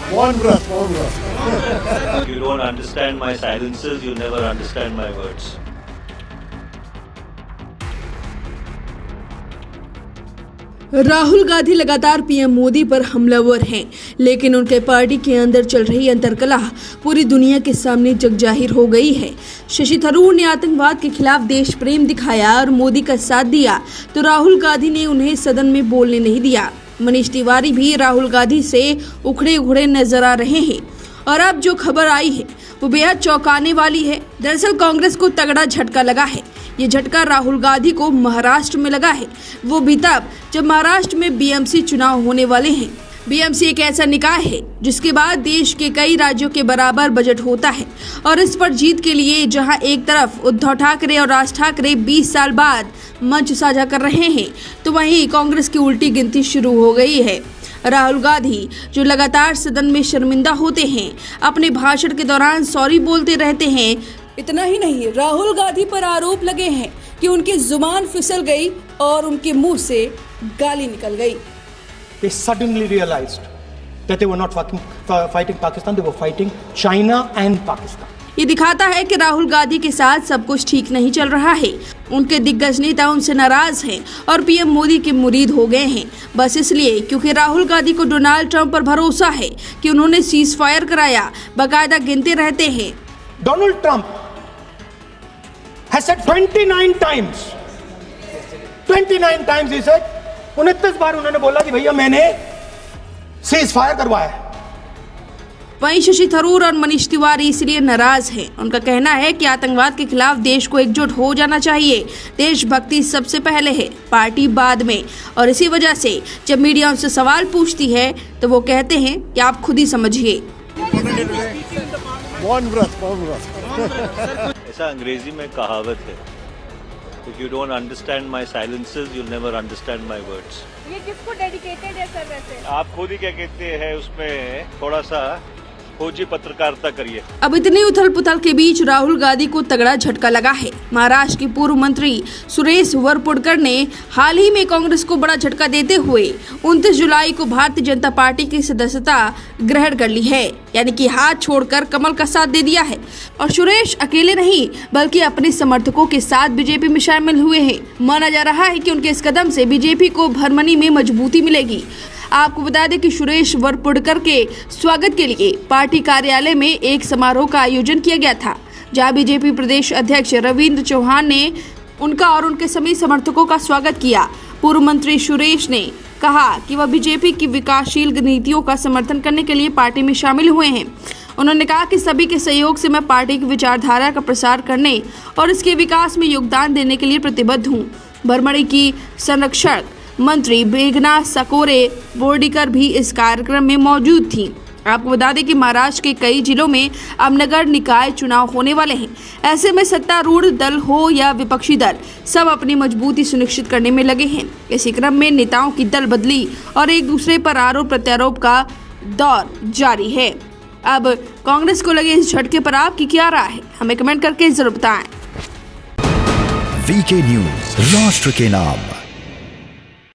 You don't understand my silences, you never understand my words. Rahul Gandhi लगातार PM Modi पर हमलावर हैं, लेकिन उनके पार्टी के अंदर चल रही अंतर्कलह पूरी दुनिया के सामने जगजाहिर हो गई है। शशि थरूर ने आतंकवाद के खिलाफ देश प्रेम दिखाया और मोदी का साथ दिया, तो राहुल गांधी ने उन्हें सदन में बोलने नहीं दिया। मनीष तिवारी भी राहुल गांधी से उखड़े नजर आ रहे हैं और अब जो खबर आई है वो बेहद चौंकाने वाली है। दरअसल कांग्रेस को तगड़ा झटका लगा है। ये झटका राहुल गांधी को महाराष्ट्र में लगा है, वो भी तब जब महाराष्ट्र में बीएमसी चुनाव होने वाले हैं। बीएमसी एक ऐसा निकाय है जिसके बाद देश के कई राज्यों के बराबर बजट होता है और इस पर जीत के लिए जहां एक तरफ उद्धव ठाकरे और राज ठाकरे 20 साल बाद मंच साझा कर रहे हैं, तो वहीं कांग्रेस की उल्टी गिनती शुरू हो गई है। राहुल गांधी जो लगातार सदन में शर्मिंदा होते हैं, अपने भाषण के दौरान सॉरी बोलते रहते हैं। इतना ही नहीं, राहुल गांधी पर आरोप लगे हैं कि उनकी जुबान फिसल गई और उनके मुंह से गाली निकल गई। They suddenly realized that they were not fighting Pakistan, they were fighting China and Pakistan. ये दिखाता है कि राहुल गांधी के साथ सब कुछ ठीक नहीं चल रहा है। उनके दिग्गज नेता उनसे नाराज हैं और पीएम मोदी के मुरीद हो गए हैं, बस इसलिए क्योंकि राहुल गांधी को डोनाल्ड ट्रंप पर भरोसा है कि उन्होंने सीज फायर कराया, बाकायदा गिनते रहते हैं। Donald Trump has said 29 times he said, 29 बार उन्होंने बोला कि भैया मैंने सीज फायर करवाया है। वहीं शशि थरूर और मनीष तिवारी इसलिए नाराज हैं। उनका कहना है कि आतंकवाद के खिलाफ देश को एकजुट हो जाना चाहिए। देशभक्ति सबसे पहले है, पार्टी बाद में। और इसी वजह से जब मीडिया उनसे सवाल पूछती है तो वो कहते हैं कि आप खुद ही समझिए। ऐसा अंग्रेजी में कहावत है, If you don't understand my silences, you'll never understand my words. ये किसको डेडिकेटेड है सर वैसे? आप खुद ही क्या कहते हैं, उसमें थोड़ा सा खोजी पत्रकारिता करिए। अब इतनी उथल पुथल के बीच राहुल गांधी को तगड़ा झटका लगा है। महाराष्ट्र के पूर्व मंत्री सुरेश वरपुडकर ने हाल ही में कांग्रेस को बड़ा झटका देते हुए 29 जुलाई को भारतीय जनता पार्टी की सदस्यता ग्रहण कर ली है, यानी कि हाथ छोड़कर कमल का साथ दे दिया है। और सुरेश अकेले नहीं बल्कि अपने समर्थकों के साथ बीजेपी में शामिल हुए हैं। माना जा रहा है कि उनके इस कदम से बीजेपी को भरमनी में मजबूती मिलेगी। आपको बता दें कि सुरेश वरपुडकर के स्वागत के लिए पार्टी कार्यालय में एक समारोह का आयोजन किया गया था, जहां बीजेपी प्रदेश अध्यक्ष रविंद्र चौहान ने उनका और उनके सभी समर्थकों का स्वागत किया। पूर्व मंत्री सुरेश ने कहा कि वह बीजेपी की विकासशील नीतियों का समर्थन करने के लिए पार्टी में शामिल हुए हैं। उन्होंने कहा कि सभी के सहयोग से मैं पार्टी की विचारधारा का प्रसार करने और इसके विकास में योगदान देने के लिए प्रतिबद्ध हूँ। भरमड़ी की संरक्षक मंत्री मेघना सकोरे बोर्डीकर भी इस कार्यक्रम में मौजूद थी। आपको बता दें कि महाराष्ट्र के कई जिलों में अब नगर निकाय चुनाव होने वाले हैं। ऐसे में सत्तारूढ़ दल हो या विपक्षी दल, सब अपनी मजबूती सुनिश्चित करने में लगे हैं। इसी क्रम में नेताओं की दल बदली और एक दूसरे पर आरोप प्रत्यारोप का दौर जारी है। अब कांग्रेस को लगे इस झटके पर आपकी क्या राय है, हमें कमेंट करके जरूर बताएं। वीके न्यूज, राष्ट्र के नाम।